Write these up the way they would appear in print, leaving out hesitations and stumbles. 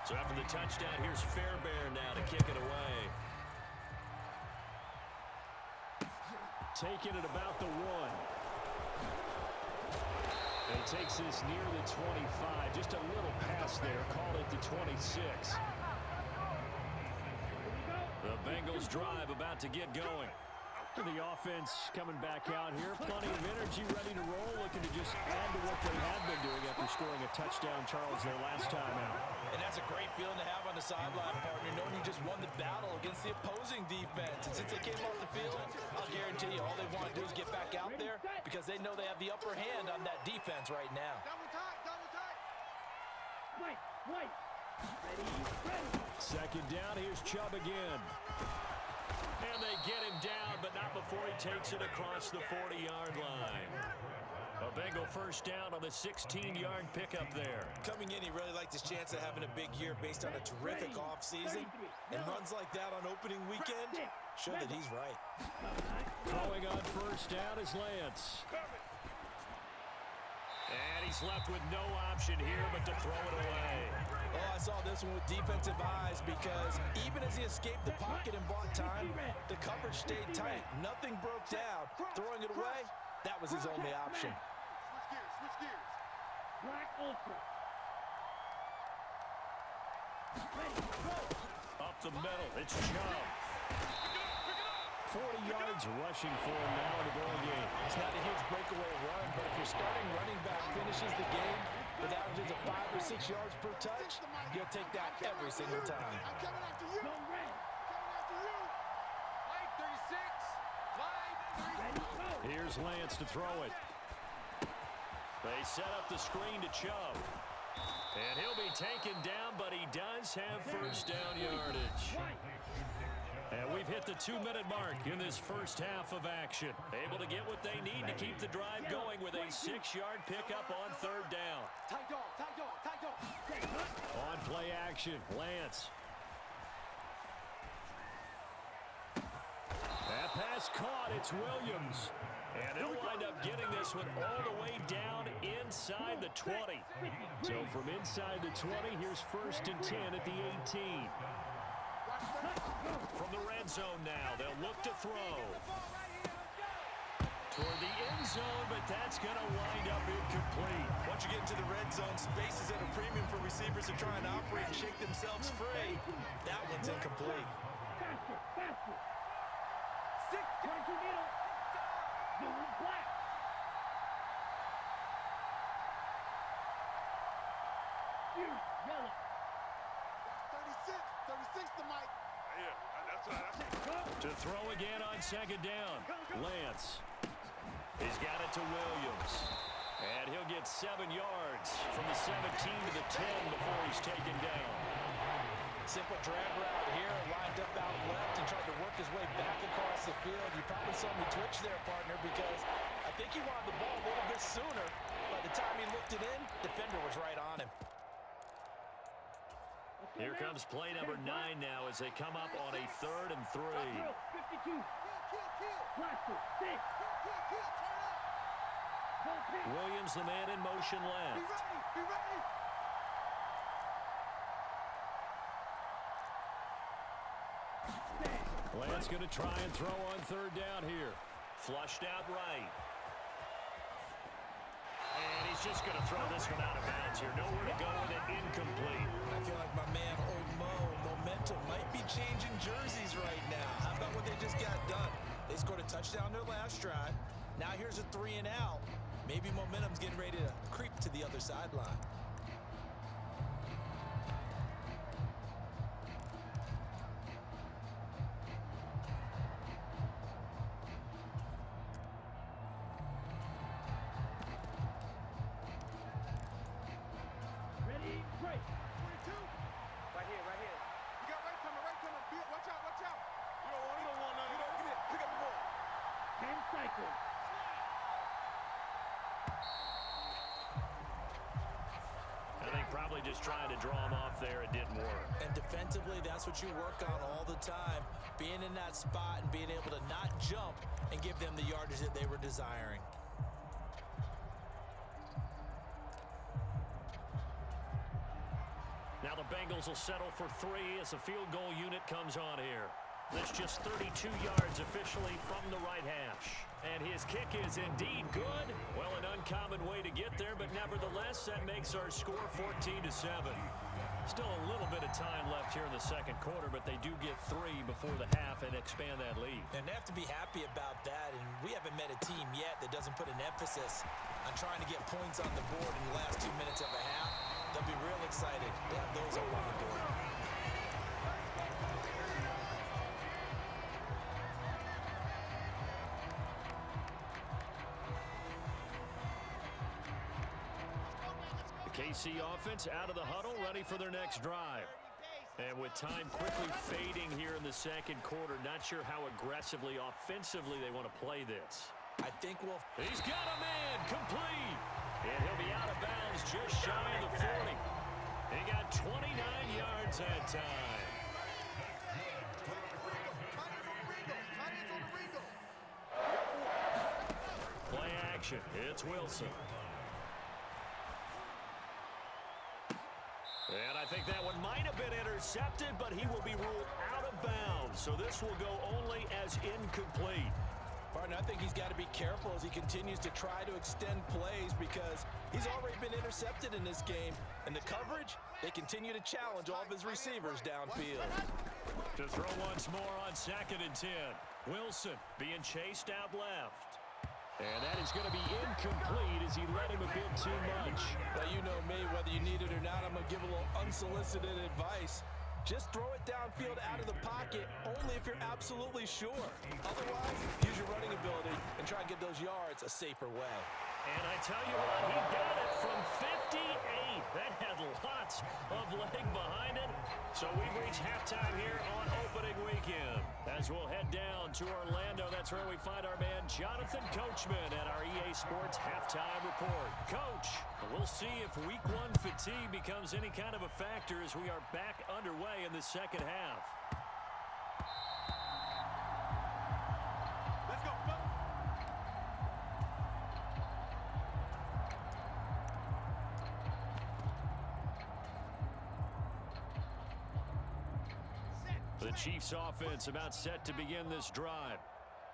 So after the touchdown, here's Fairbairn now to kick it away. Taking it about the 1. And he takes this near the 25. Just a little pass there. Call it the 26. The Bengals drive about to get going. The offense coming back out here. Plenty of energy, ready to roll. Looking to just add to what they have been doing after scoring a touchdown, Charles, their last time out. And that's a great feeling to have on the sideline, partner, knowing you just won the battle against the opposing defense. And since they came off the field, I'll guarantee you all they want to do is get back out there because they know they have the upper hand on that defense right now. Double tight, double tight. White. Ready. Second down, here's Chubb again. And they get him down, but not before he takes it across the 40-yard line. A Bengal first down on the 16-yard pickup there. Coming in, he really liked his chance of having a big year based on a terrific offseason. And runs like that on opening weekend show that he's right. Throwing on first down is Lance. And he's left with no option here but to throw it away. Oh, I saw this one with defensive eyes because even as he escaped the pocket and bought time, the coverage stayed tight. Nothing broke down. Throwing it away, that was his only option. Switch gears. Black Ultra. Up the middle, it's Chubb. 40 yards rushing for him now in the ball game. It's not a huge breakaway run, but if your starting running back finishes the game with averages of 5 or 6 yards per touch, you'll take that every single time. I'm coming after you. Go red. Coming after you. Line 36. Line 36. Here's Lance to throw it. They set up the screen to Chubb. And he'll be taken down, but he does have first down yardage. And we've hit the 2-minute mark in this first half of action. Able to get what they need to keep the drive going with a 6-yard pickup on third down. Tight dog. On play action, Lance. That pass caught, it's Williams. And they'll wind up getting this one all the way down inside the 20. So from inside the 20, here's first and 10 at the 18. From the red zone now, they'll look to throw. Toward the end zone, but that's going to wind up incomplete. Once you get into the red zone, space is at a premium for receivers to try and operate and shake themselves free. That one's incomplete. Faster. 6. Trying to middle. Doing black. Yellow. 36 to Mike. To throw again on second down. Lance. He's got it to Williams. And he'll get 7 yards from the 17 to the 10 before he's taken down. Simple drag route here, lined up out left and tried to work his way back across the field. You probably saw me twitch there, partner, because I think he wanted the ball a little bit sooner. By the time he looked it in, defender was right on him. Here comes play number 9 now as they come up on a 3rd and 3. 52. Blaster. 6. Williams, the man in motion left. Be ready. Lance going to try and throw on third down here. Flushed out right. And he's just going to throw this one out of bounds here. Nowhere to go with it. Incomplete. I feel like my man, Old Mo, momentum might be changing jerseys right now. How about what they just got done? They scored a touchdown their last drive. Now here's a 3 and out. Maybe momentum's getting ready to creep to the other sideline. Ready, break. 22. Right here. You got right coming. Watch out. You don't want none. Get it. Pick up the ball. 10 cycles. I think probably just trying to draw him off there. It didn't work. And defensively, that's what you work on all the time. Being in that spot and being able to not jump and give them the yardage that they were desiring. Now the Bengals will settle for 3 as the field goal unit comes on here. That's just 32 yards officially from the right hash. And his kick is indeed good. Well, an uncommon way to get there, but nevertheless, that makes our score 14-7. Still a little bit of time left here in the second quarter, but they do get 3 before the half and expand that lead. And they have to be happy about that, and we haven't met a team yet that doesn't put an emphasis on trying to get points on the board in the last 2 minutes of a half. They'll be real excited to have those up on the board. KC offense out of the huddle, ready for their next drive. And with time quickly fading here in the second quarter, not sure how aggressively, offensively they want to play this. I think we'll... He's got a man, complete. And he'll be out of bounds just shy of the 40. He got 29 yards that time. Play action, it's Wilson. And I think that one might have been intercepted, but he will be ruled out of bounds. So this will go only as incomplete. Partner, I think he's got to be careful as he continues to try to extend plays because he's already been intercepted in this game. And the coverage, they continue to challenge all of his receivers downfield. To throw once more on 2nd and 10. Wilson being chased out left. And that is going to be incomplete as he let him a bit too much. Well, you know me, whether you need it or not, I'm going to give a little unsolicited advice. Just throw it downfield out of the pocket, only if you're absolutely sure. Otherwise, use your running ability and try and get those yards a safer way. And I tell you what, he got it from 58. That had lots of leg behind it. So we've reached halftime here on opening weekend. As we'll head down to Orlando, that's where we find our man Jonathan Coachman at our EA Sports Halftime Report. Coach, we'll see if Week 1 fatigue becomes any kind of a factor as we are back underway in the second half. Let's go, fellas. The Chiefs offense about set to begin this drive.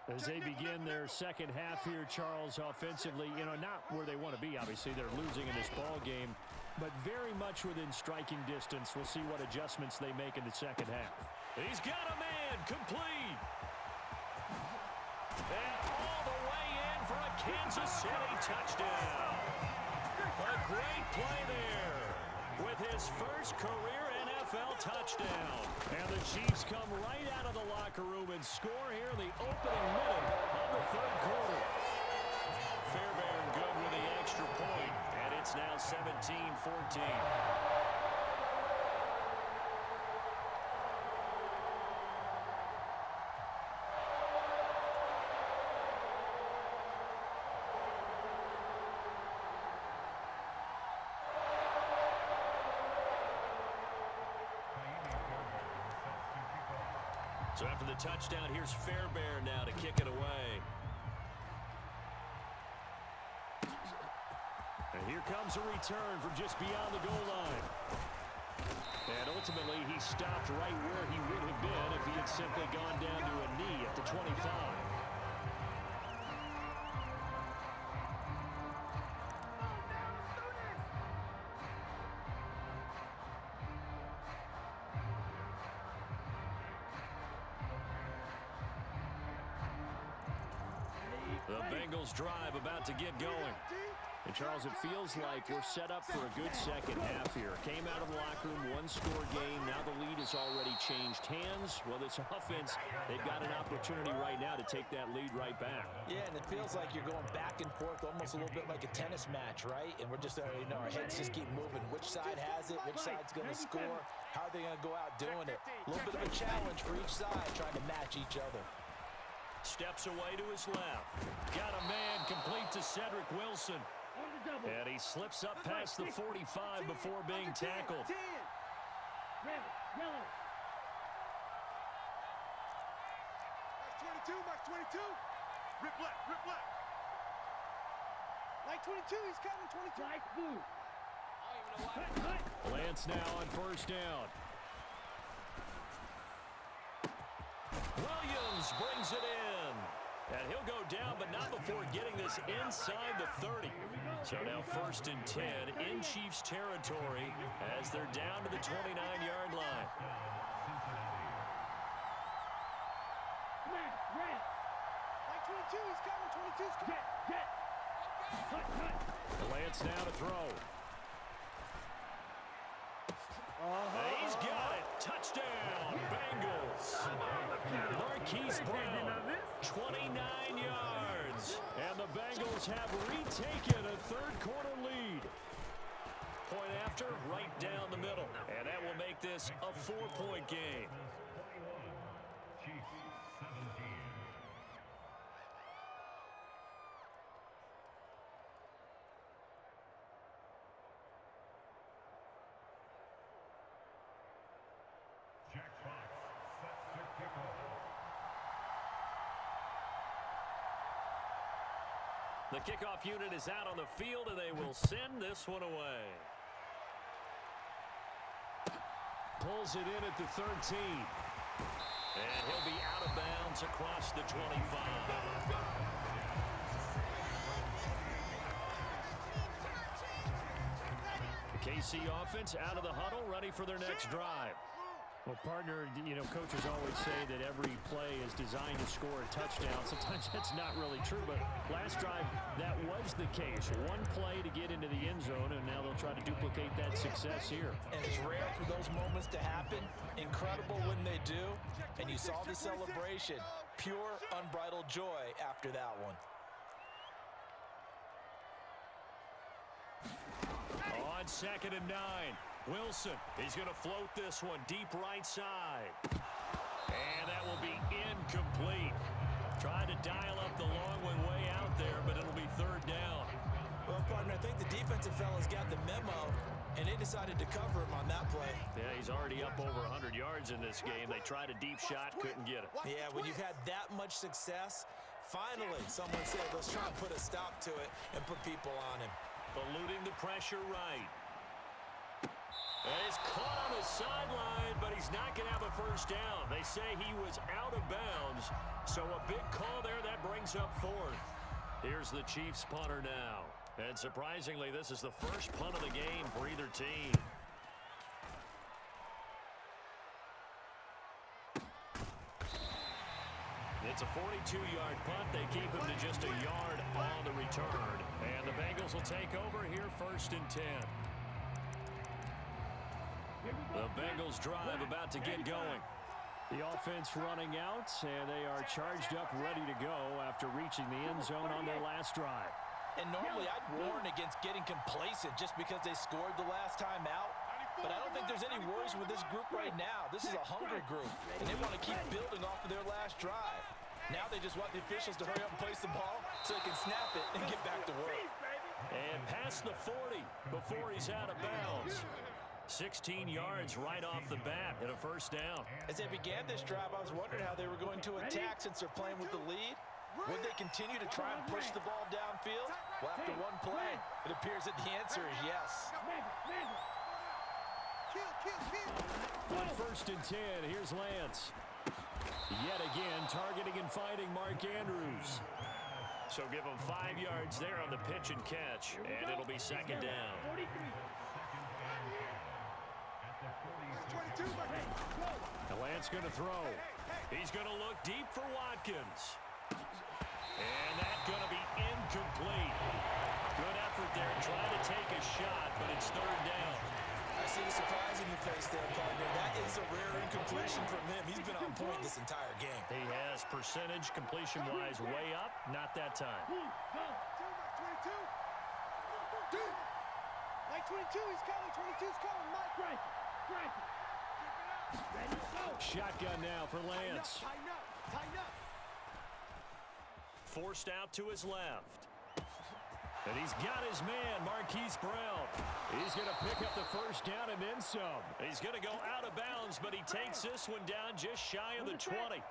As they begin their second half here, Charles, offensively, not where they want to be, obviously. They're losing in this ball game, but very much within striking distance. We'll see what adjustments they make in the second half. He's got a man, complete. And all the way in for a Kansas City touchdown. A great play there with his first career NFL touchdown. And the Chiefs come right out of the locker room and score here in the opening minute of the third quarter. Fairbairn good with the extra point, and it's now 17-14. So after the touchdown, here's Fairbairn now to kick it away. And here comes a return from just beyond the goal line. And ultimately, he stopped right where he would have been if he had simply gone down to a knee at the 25. The Bengals drive about to get going. And, Charles, it feels like we're set up for a good second half here. Came out of the locker room, one-score game. Now the lead has already changed hands. Well, this offense, they've got an opportunity right now to take that lead right back. Yeah, and it feels like you're going back and forth almost a little bit like a tennis match, right? And we're just, our heads just keep moving. Which side has it? Which side's going to score? How are they going to go out doing it? A little bit of a challenge for each side, trying to match each other. Steps away to his left. Got a man complete to Cedric Wilson. And he slips up past the 45 before being tackled. Red, yellow. Max 22. Rip left, rip left. Like 22, he's coming, 22. Flag blue. I don't even know why. Cut. Lance now on first down. Williams brings it in. And he'll go down, but not before getting this inside the 30. So now 1st and 10 in Chiefs territory as they're down to the 29-yard line. Like 22, he's coming. 22's coming. Lance now to throw. He's got it. Touchdown, Bengals. Marquise Brown, 29 yards. And the Bengals have retaken a third-quarter lead. Point after, right down the middle. And that will make this a 4-point game. The kickoff unit is out on the field, and they will send this one away. Pulls it in at the 13. And he'll be out of bounds across the 25. The KC offense out of the huddle, ready for their next drive. Well, partner, you know, coaches always say that every play is designed to score a touchdown. Sometimes that's not really true, but last drive, that was the case. One play to get into the end zone, and now they'll try to duplicate that success here. And it's rare for those moments to happen. Incredible when they do. And you saw the celebration. Pure, unbridled joy after that one. On 2nd and 9. Wilson, he's going to float this one deep right side. And that will be incomplete. Trying to dial up the long one way out there, but it'll be 3rd down. Well, partner, I think the defensive fellas got the memo, and they decided to cover him on that play. Yeah, he's already up over 100 yards in this game. They tried a deep shot, couldn't get it. Yeah, when you've had that much success, finally someone said, let's try and put a stop to it and put people on him. Eluding the pressure right. And he's caught on the sideline, but he's not going to have a first down. They say he was out of bounds, so a big call there. That brings up 4th. Here's the Chiefs punter now. And surprisingly, this is the first punt of the game for either team. It's a 42-yard punt. They keep him to just a yard on the return. And the Bengals will take over here 1st and 10. The Bengals drive about to get going. The offense running out, and they are charged up, ready to go after reaching the end zone on their last drive. And normally I'd warn against getting complacent just because they scored the last time out. But I don't think there's any worries with this group right now. This is a hungry group, and they want to keep building off of their last drive. Now they just want the officials to hurry up and place the ball so they can snap it and get back to work. And past the 40 before he's out of bounds. 16 yards right off the bat and a first down. As they began this drive, I was wondering how they were going to attack since they're playing with the lead. Would they continue to try and push the ball downfield? Well, after one play, it appears that the answer is yes. On 1st and 10, here's Lance. Yet again, targeting and finding Mark Andrews. So give him 5 yards there on the pitch and catch, and it'll be 2nd down. And Lance going to throw. He's going to look deep for Watkins. And that's going to be incomplete. Good effort there, trying to take a shot, but it's 3rd down. I see the surprise in your face there, partner. That is a rare incompletion from him. He's been on point this entire game. He has percentage completion-wise way up, not that time. Like 22, he's coming. 22's coming. Mike. Shotgun now for Lance. Tighten up. Forced out to his left. And he's got his man, Marquise Brown. He's going to pick up the first down and then some. He's going to go out of bounds, but he takes this one down just shy of the 20.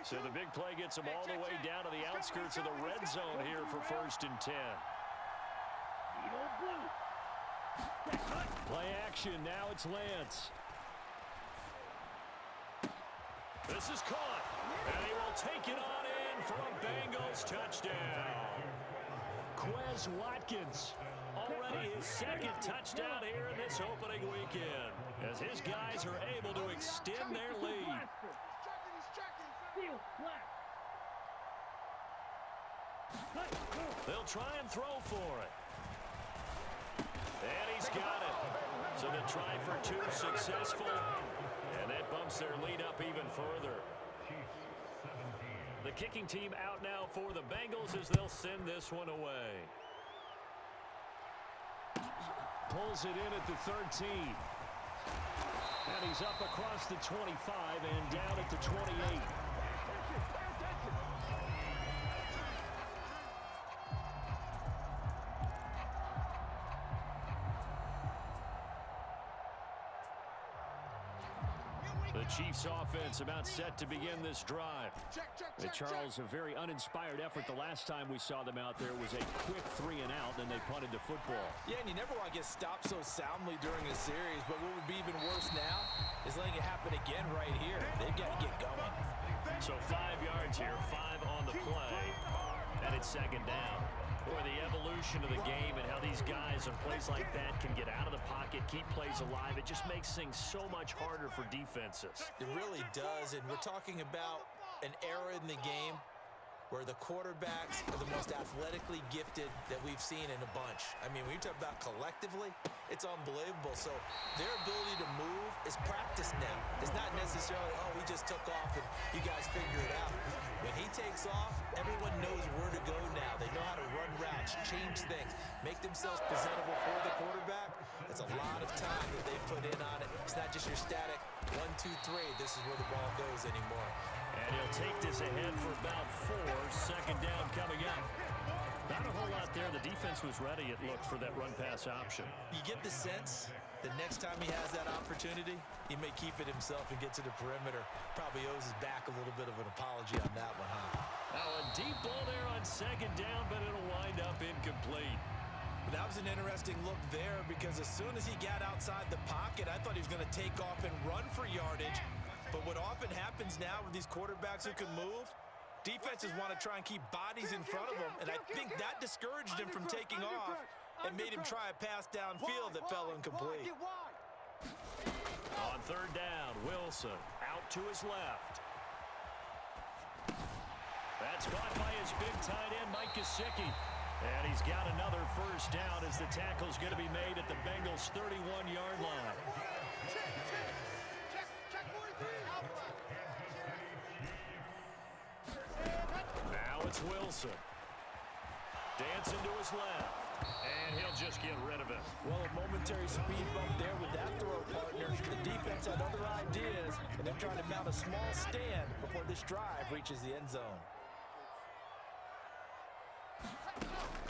So the big play gets him all the way down to the outskirts of the red zone here for 1st and 10. Play action. Now it's Lance. This is caught, and he will take it on in for a Bengals touchdown. Quez Watkins, already his second touchdown here in this opening weekend, as his guys are able to extend their lead. They'll try and throw for it. And he's got it. So the try for two successful, and that bumps their lead up even further. The kicking team out now for the Bengals as they'll send this one away. Pulls it in at the 13. And he's up across the 25 and down at the 28. The Chiefs offense about set to begin this drive. Charles, a very uninspired effort the last time we saw them out there was a quick 3 and out, then they punted the football. Yeah, and you never want to get stopped so soundly during a series, but what would be even worse now is letting it happen again right here. They've got to get going. So 5 yards here, 5 on the play, and it's second down. Boy, the evolution of the game and how these guys on plays like that can get out of the pocket, keep plays alive, it just makes things so much harder for defenses. It really does, and we're talking about an era in the game where the quarterbacks are the most athletically gifted that we've seen in a bunch. I mean, when you talk about collectively, it's unbelievable. So their ability to move is practiced now. It's not necessarily, oh, he just took off and you guys figure it out. When he takes off, everyone knows where to go now. They know how to run routes, change things, make themselves presentable for the quarterback. That's a lot of time that they put in on it. It's not just your static 1, 2, 3. This is where the ball goes anymore. And he'll take this ahead for about 4. Second down coming up. Not a whole lot there. The defense was ready, it looked, for that run-pass option. You get the sense that next time he has that opportunity, he may keep it himself and get to the perimeter. Probably owes his back a little bit of an apology on that one, huh? Now a deep ball there on second down, but it'll wind up incomplete. That was an interesting look there because as soon as he got outside the pocket, I thought he was going to take off and run for yardage. But what often happens now with these quarterbacks who can move, defenses want to try and keep bodies in front of them, and I think that discouraged him from taking off and made him try a pass downfield that fell incomplete. On third down, Wilson out to his left. That's caught by his big tight end, Mike Gesicki. And he's got another first down as the tackle's going to be made at the Bengals' 31-yard line. Now it's Wilson. Dancing to his left. And he'll just get rid of it. Well, a momentary speed bump there with that throw, partner. The defense had other ideas, and they're trying to mount a small stand before this drive reaches the end zone.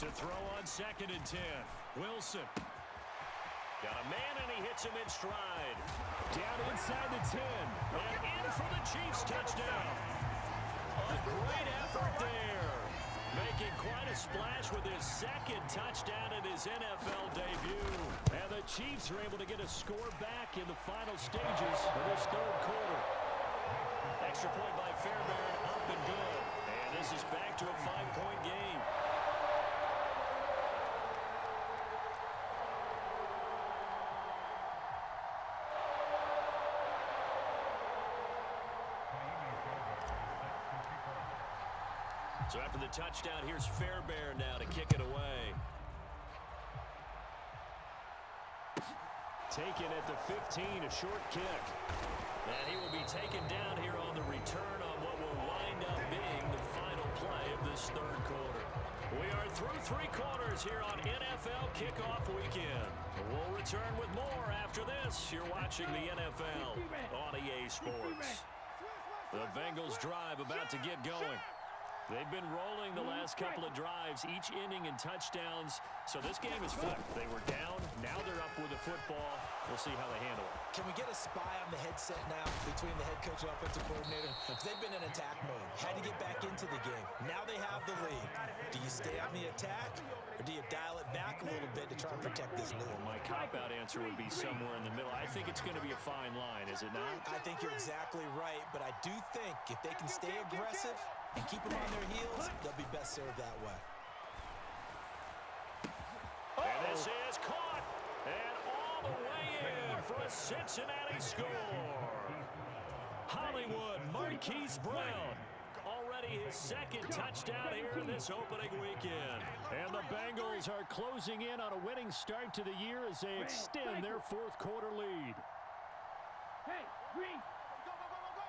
To throw on second and 10. Wilson. Got a man, and he hits him in stride. Down inside the 10. And in for the Chiefs touchdown. A great effort there. Making quite a splash with his second touchdown in his NFL debut. And the Chiefs are able to get a score back in the final stages of this third quarter. Extra point by Fairbairn, up and good. And this is back to a 5-point game. So after the touchdown, here's Fairbairn now to kick it away. Taken at the 15, a short kick. And he will be taken down here on the return on what will wind up being the final play of this third quarter. We are through 3 quarters here on NFL Kickoff Weekend. We'll return with more after this. You're watching the NFL on EA Sports. The Bengals drive about to get going. They've been rolling the last couple of drives, each inning in touchdowns. So this game is flipped. They were down. Now they're up with the football. We'll see how they handle it. Can we get a spy on the headset now between the head coach and offensive coordinator? Because they've been in attack mode. Had to get back into the game. Now they have the lead. Do you stay on the attack, or do you dial it back a little bit to try and protect this lead? Well, my cop-out answer would be somewhere in the middle. I think it's going to be a fine line, is it not? I think you're exactly right, but I do think if they can stay aggressive and keep them on their heels, they'll be best served that way. And this is caught. And all the way in for a Cincinnati score. Hollywood Marquise Brown. Already his second touchdown here in this opening weekend. And the Bengals are closing in on a winning start to the year as they extend their fourth quarter lead. Hey, Green. Go, go, go, go, go.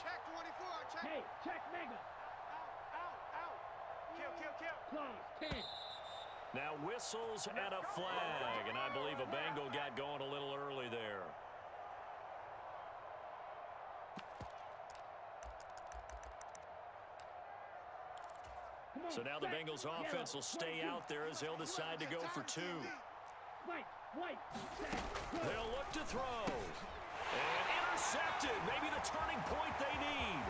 Check 24, check. Hey, check Mega. Out, out, out. Kill, kill, kill. Close. 10. Now whistles and a flag. And I believe a Bengal got going a little early there. So now the Bengals offense will stay out there as they'll decide to go for two. White. They'll look to throw. And intercepted. Maybe the turning point they need.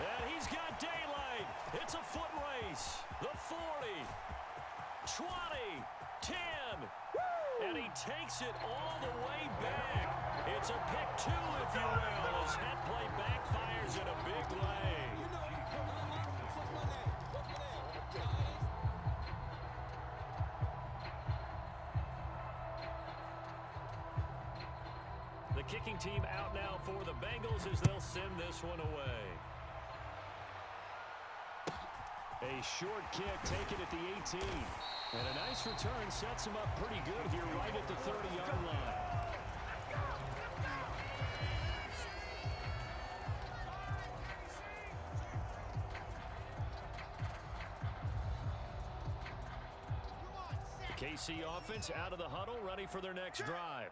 And he's got daylight. It's a foot race. The 40. 20. 10. And he takes it all the way back. It's a pick two, if you will, as that play backfires in a big way. The kicking team out now for the Bengals as they'll send this one away. A short kick taken at the 18. And a nice return sets him up pretty good here right at the 30-yard line. The KC offense out of the huddle, ready for their next drive.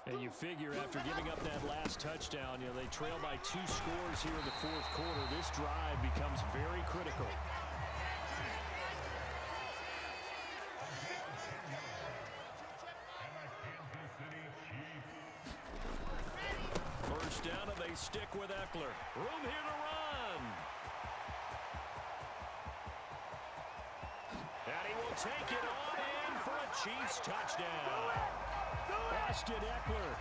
And you figure after giving up that last touchdown, they trail by 2 scores here in the fourth quarter. This drive becomes very critical. First down, and they stick with Eckler. Room here to run. And he will take it on in for a Chiefs touchdown. Austin Eckler.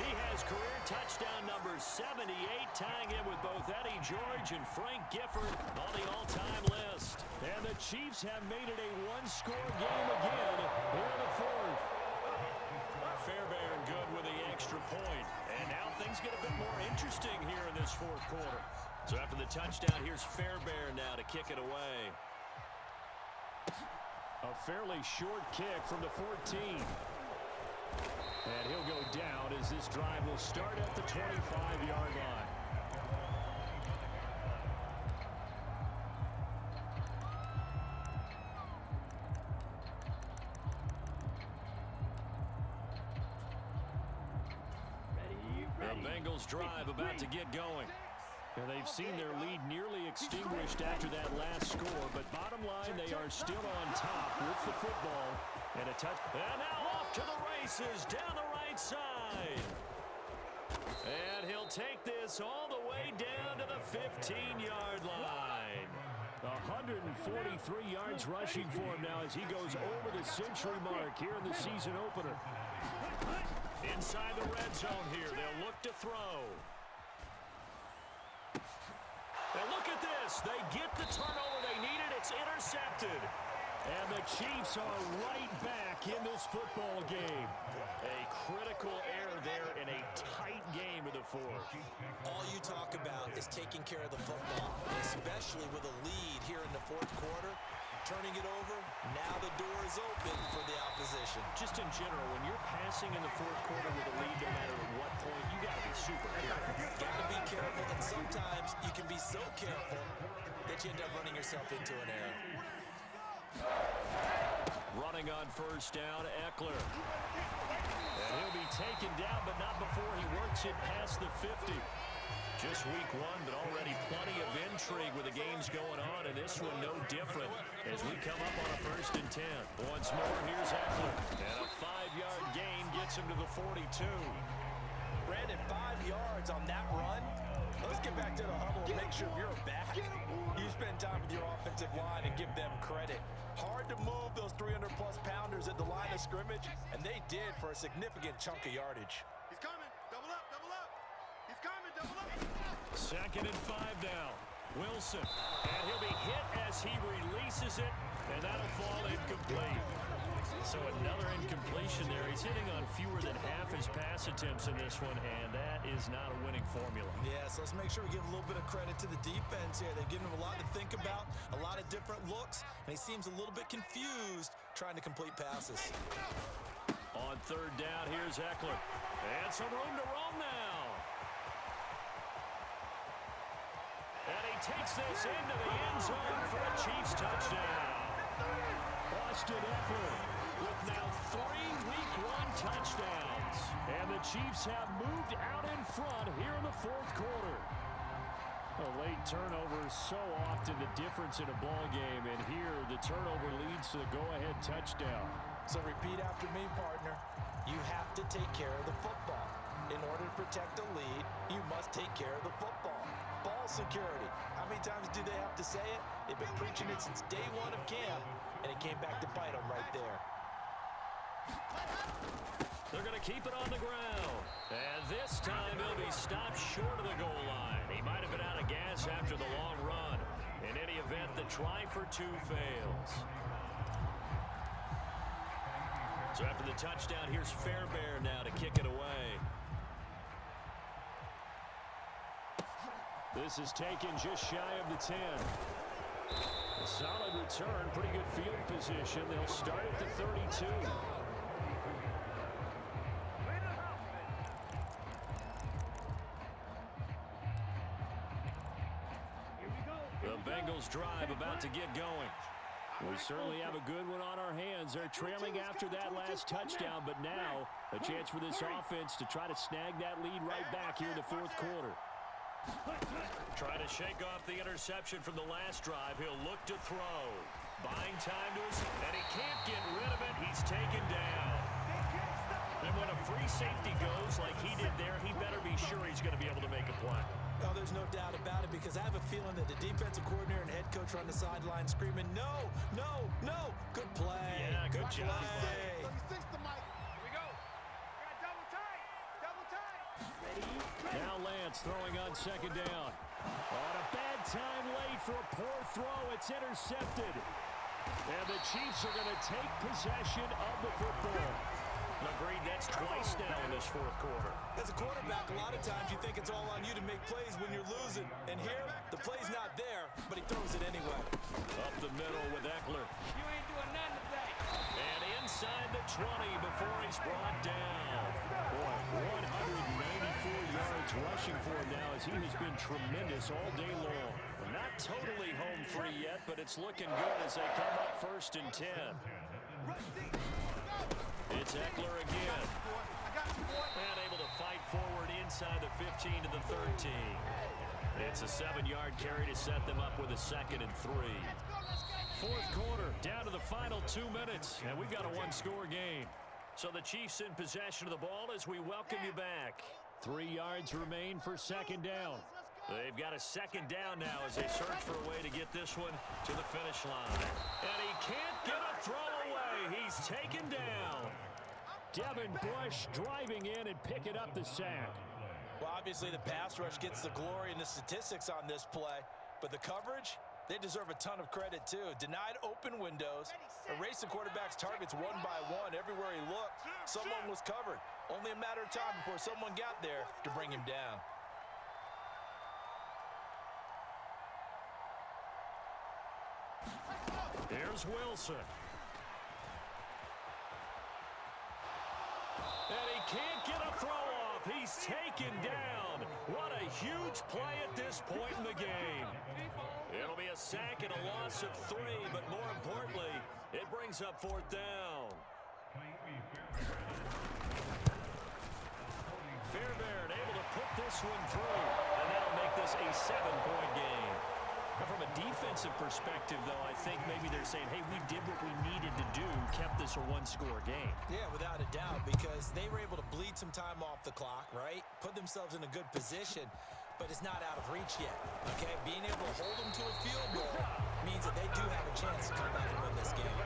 He has career touchdown number 78, tying in with both Eddie George and Frank Gifford on the all-time list. And the Chiefs have made it a one-score game again here in the fourth. Fairbairn good with the extra point. And now things get a bit more interesting here in this fourth quarter. So after the touchdown, here's Fairbairn now to kick it away. A fairly short kick from the 14. And he'll go down as this drive will start at the 25-yard line. The Bengals drive about to get going. And they've seen their lead nearly extinguished after that last score. But bottom line, they are still on top with the football. And a touch. And now off to the races down the right side. And he'll take this all the way down to the 15-yard line. 143 yards rushing for him now as he goes over the century mark here in the season opener. Inside the red zone here, they'll look to throw. And look at this. They get the turnover they needed. It's intercepted. And the Chiefs are right back in this football game. A critical error there in a tight game of the fourth. All you talk about is taking care of the football, especially with a lead here in the fourth quarter. Turning it over, now the door is open for the opposition. Just in general, when you're passing in the fourth quarter with a lead, no matter at what point, you got to be super careful. Got to be careful, and sometimes you can be so careful that you end up running yourself into an error. Running on first down, Eckler. And he'll be taken down, but not before he works it past the 50. Just week one, but already plenty of intrigue with the games going on, and this one no different as we come up on a 1st and 10. Once more, here's Eckler, and a 5-yard gain gets him to the 42. Brandon, 5 yards on that run. Let's get back to the huddle and make sure you're back. You spend time with your offensive line and give them credit. Hard to move those 300-plus pounders at the line of scrimmage, and they did for a significant chunk of yardage. He's coming. Double up, double up. He's coming, double up. 2nd and 5 now. Wilson, and he'll be hit as he releases it, and that'll fall incomplete. So another incompletion there. He's hitting on fewer than half his pass attempts in this one, and that is not a winning formula. Yes, let's make sure we give a little bit of credit to the defense here. They've given him a lot to think about, a lot of different looks, and he seems a little bit confused trying to complete passes. On 3rd down, here's Eckler. And some room to roam now. And he takes this into the end zone for a Chiefs touchdown. Austin Eckler with now 3 Week 1 touchdowns. And the Chiefs have moved out in front here in the 4th quarter. A late turnover is so often the difference in a ball game, and here the turnover leads to the go-ahead touchdown. So repeat after me, partner. You have to take care of the football. In order to protect the lead, you must take care of the football. Ball security. How many times do they have to say it? They've been preaching it since day 1 of camp, and it came back to bite them right there. They're going to keep it on the ground. And this time he'll be stopped short of the goal line. He might have been out of gas after the long run. In any event, the try for 2 fails. So after the touchdown, here's Fairbairn now to kick it away. This is taken just shy of the 10. A solid return, pretty good field position. They'll start at the 32. The Bengals drive about to get going. We certainly have a good one on our hands. They're trailing after that last touchdown, but now a chance for this offense to try to snag that lead right back here in the 4th quarter. Trying to shake off the interception from the last drive. He'll look to throw. Buying time to his, and he can't get rid of it. He's taken down. And when a free safety goes like he did there, he better be sure he's going to be able to make a play. No, there's no doubt about it, because I have a feeling that the defensive coordinator and head coach are on the sideline screaming, no, no, no. Good play. Yeah, good job. Play. 36 to Mike. Here we go. Got double tight. Double tight. Now Lance throwing on 2nd down. On a bad time late for a poor throw. It's intercepted. And the Chiefs are going to take possession of the football. Agreed, that's twice now in this 4th quarter. As a quarterback, a lot of times you think it's all on you to make plays when you're losing. And here, the play's not there, but he throws it anyway. Up the middle with Eckler. You ain't doing nothing today. And inside the 20 before he's brought down. Boy, 194 yards rushing for him now, as he has been tremendous all day long. Not totally home free yet, but it's looking good as they come up 1st and 10. It's Eckler again. And able to fight forward inside the 15 to the 13. It's a 7-yard carry to set them up with a 2nd and 3. 4th quarter, down to the final 2 minutes, and we've got a 1-score game. So the Chiefs in possession of the ball as we welcome you back. 3 yards remain for 2nd down. They've got a 2nd down now as they search for a way to get this one to the finish line. And he can't get a throw away. He's taken down. Devin Bush driving in and picking up the sack. Well, obviously the pass rush gets the glory and the statistics on this play, but the coverage, they deserve a ton of credit too. Denied open windows, erased the quarterback's targets one by one. Everywhere he looked, someone was covered. Only a matter of time before someone got there to bring him down. Here's Wilson. And he can't get a throw off. He's taken down. What a huge play at this point in the game. It'll be a sack and a loss of 3, but more importantly, it brings up 4th down. Fairbairn able to put this one through, and that'll this a 7-point game. Now, from a defensive perspective, though, I think maybe they're saying, hey, we did what we needed to do, kept this a one-score game. Yeah, without a doubt, because they were able to bleed some time off the clock, right? Put themselves in a good position, but it's not out of reach yet, okay? Being able to hold them to a field goal means that they do have a chance to come back and win this game.